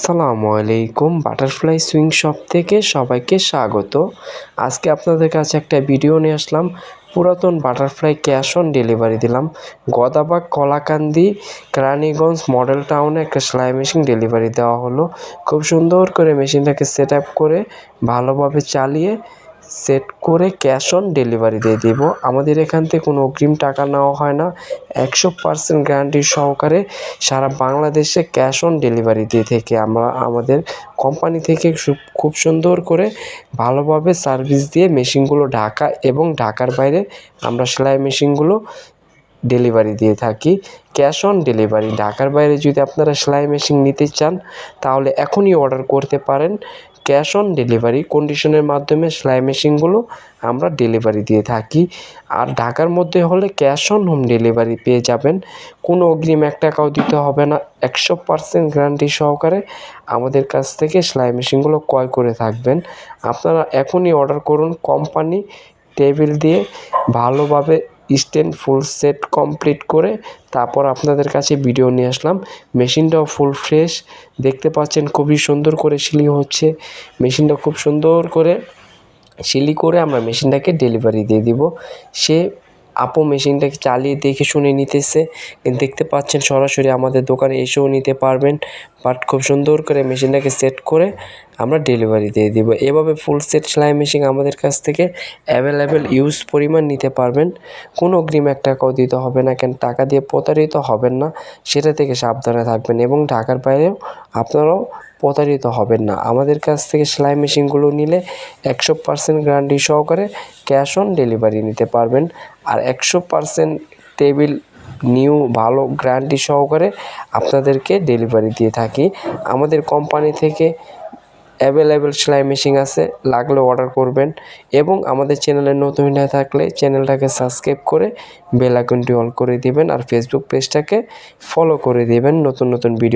আসসালামু আলাইকুম, butterfly swing shop থেকে সবাইকে স্বাগত। আজকে আপনাদের কাছে একটা ভিডিও নিয়ে আসলাম। পুরাতন বাটারফ্লাই ক্যাশ অন ডেলিভারি দিলাম। গদাবাগ, কলাকান্দি, কেরানীগঞ্জ মডেল টাউনে একটা সেলাই মেশিন ডেলিভারি দেওয়া হলো। খুব সুন্দর করে মেশিনটাকে সেট আপ করে ভালোভাবে চালিয়ে সেট করে ক্যাশ অন ডেলিভারি দিয়ে দিব। আমাদের এখান থেকে কোনো অগ্রিম টাকা নেওয়া হয় না। 100% গ্যারান্টি সহকারে সারা বাংলাদেশে ক্যাশ অন ডেলিভারি দিয়ে থেকে আমরা আমাদের কোম্পানি থেকে খুব সুন্দর করে ভালোভাবে সার্ভিস দিয়ে মেশিনগুলো ঢাকা এবং ঢাকার বাইরে আমরা সেলাই মেশিনগুলো ডেলিভারি দিয়ে থাকি। Cash on delivery. ঢাকার বাইরে যদি আপনারা সেলাই মেশিন নিতে চান তাহলে এখনই অর্ডার করতে পারেন। ক্যাশ অন ডেলিভারি কন্ডিশনের মাধ্যমে সেলাই মেশিনগুলো আমরা ডেলিভারি দিয়ে থাকি। আর ঢাকার মধ্যে হলে ক্যাশ অন হোম ডেলিভারি পেয়ে যাবেন। কোনো অগ্রিম 1 টাকাও দিতে হবে না। 100% গ্যারান্টি সহকারে আমাদের কাছ থেকে সেলাই মেশিনগুলো ক্রয় করে থাকবেন। আপনারা এখনই অর্ডার করুন। কোম্পানি টেবিল দিয়ে ভালোভাবে স্ট্যান্ড ফুল সেট কমপ্লিট করে তারপর আপনাদের কাছে ভিডিও নিয়ে আসলাম। মেশিনটাও ফুল ফ্রেশ দেখতে পাচ্ছেন, খুবই সুন্দর করে সিলি হচ্ছে। মেশিনটা খুব সুন্দর করে সিলি করে আমরা মেশিনটাকে ডেলিভারি দিয়ে দিব। সে আপু মেশিনটাকে চালিয়ে দেখে শুনে নিতেছে, দেখতে পাচ্ছেন সরাসরি আমাদের দোকানে এসেও নিতে পারবেন। বাট খুব সুন্দর করে মেশিনটাকে সেট করে আমরা ডেলিভারি দিয়ে দিব। এভাবে ফুল সেট সেলাই মেশিন আমাদের কাছ থেকে অ্যাভেলেবেল ইউজ পরিমাণ নিতে পারবেন। কোনো অগ্রিম 1 টাকাও দিতে হবে না। কেন টাকা দিয়ে প্রতারিত হবেন না, সেটা থেকে সাবধানে থাকবেন এবং ঢাকার বাইরেও আপনারাও প্রতারিত হবেন না। আমাদের কাছ থেকে সেলাই মেশিনগুলো নিলে 100% গ্যারান্টি সহকারে ক্যাশ অন ডেলিভারি নিতে পারবেন। আর 100% টেবিল নিউ ভালো গ্যারান্টি সহকারে আপনাদেরকে ডেলিভারি দিয়ে থাকি। আমাদের কোম্পানি থেকে অ্যাভেলেবেল সেলাই মেশিন আছে, লাগলে অর্ডার করবেন। এবং আমাদের চ্যানেলে নতুন হয়ে থাকলে চ্যানেলটাকে সাবস্ক্রাইব করে বেল আইকনটি অল করে দিবেন। আর ফেসবুক পেজটাকে ফলো করে দিবেন নতুন নতুন ভিডিও